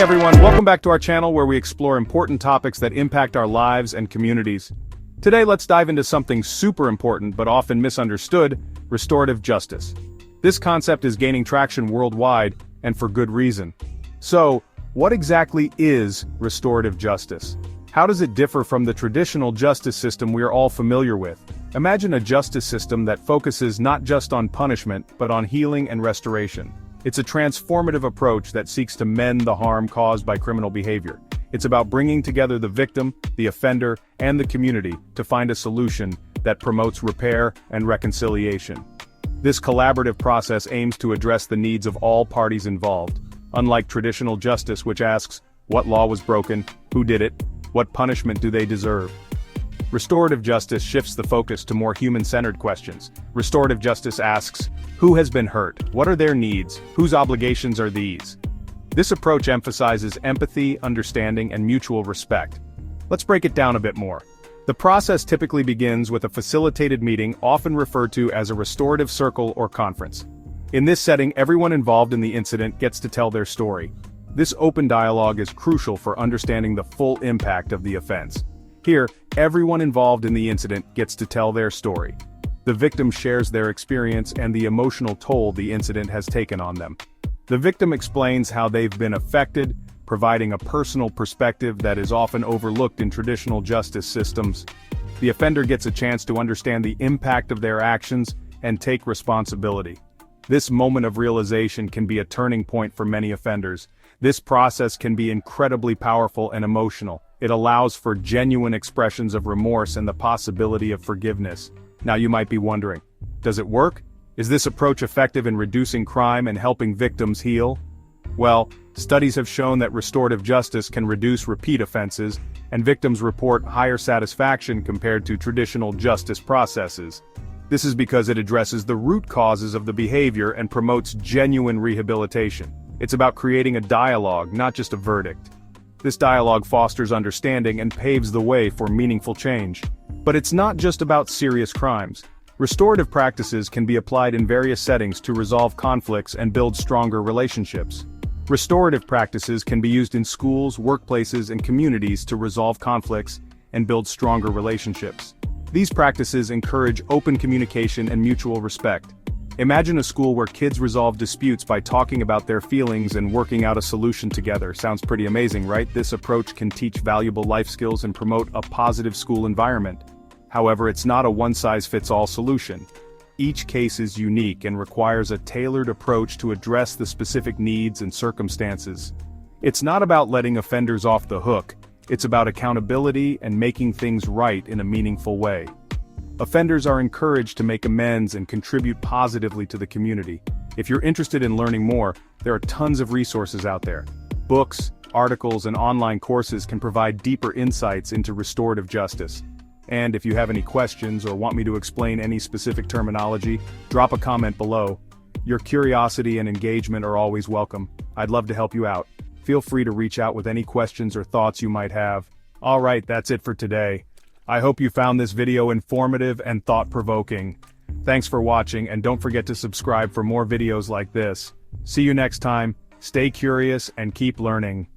everyone, welcome back to our channel where we explore important topics that impact our lives and communities. Today let's dive into something super important but often misunderstood: restorative justice. This concept is gaining traction worldwide, and for good reason. So, what exactly is restorative justice? How does it differ from the traditional justice system we are all familiar with? Imagine a justice system that focuses not just on punishment, but on healing and restoration. It's a transformative approach that seeks to mend the harm caused by criminal behavior. It's about bringing together the victim, the offender, and the community to find a solution that promotes repair and reconciliation. This collaborative process aims to address the needs of all parties involved. Unlike traditional justice, which asks, what law was broken, who did it, what punishment do they deserve? Restorative justice shifts the focus to more human-centered questions. Restorative justice asks, who has been hurt? What are their needs? Whose obligations are these? This approach emphasizes empathy, understanding, and mutual respect. Let's break it down a bit more. The process typically begins with a facilitated meeting, often referred to as a restorative circle or conference. In this setting, everyone involved in the incident gets to tell their story. This open dialogue is crucial for understanding the full impact of the offense. Here, everyone involved in the incident gets to tell their story. The victim shares their experience and the emotional toll the incident has taken on them. The victim explains how they've been affected, providing a personal perspective that is often overlooked in traditional justice systems. The offender gets a chance to understand the impact of their actions and take responsibility. This moment of realization can be a turning point for many offenders. This process can be incredibly powerful and emotional. It allows for genuine expressions of remorse and the possibility of forgiveness. Now you might be wondering, does it work? Is this approach effective in reducing crime and helping victims heal? Well, studies have shown that restorative justice can reduce repeat offenses, and victims report higher satisfaction compared to traditional justice processes. This is because it addresses the root causes of the behavior and promotes genuine rehabilitation. It's about creating a dialogue, not just a verdict. This dialogue fosters understanding and paves the way for meaningful change. But it's not just about serious crimes. Restorative practices can be applied in various settings to resolve conflicts and build stronger relationships. Restorative practices can be used in schools, workplaces, and communities to resolve conflicts and build stronger relationships. These practices encourage open communication and mutual respect. Imagine a school where kids resolve disputes by talking about their feelings and working out a solution together. Sounds pretty amazing, right? This approach can teach valuable life skills and promote a positive school environment. However, it's not a one-size-fits-all solution. Each case is unique and requires a tailored approach to address the specific needs and circumstances. It's not about letting offenders off the hook. It's about accountability and making things right in a meaningful way. Offenders are encouraged to make amends and contribute positively to the community. If you're interested in learning more, there are tons of resources out there. Books, articles, and online courses can provide deeper insights into restorative justice. And if you have any questions or want me to explain any specific terminology, drop a comment below. Your curiosity and engagement are always welcome. I'd love to help you out. Feel free to reach out with any questions or thoughts you might have. Alright, that's it for today. I hope you found this video informative and thought-provoking. Thanks for watching, and don't forget to subscribe for more videos like this. See you next time, stay curious and keep learning.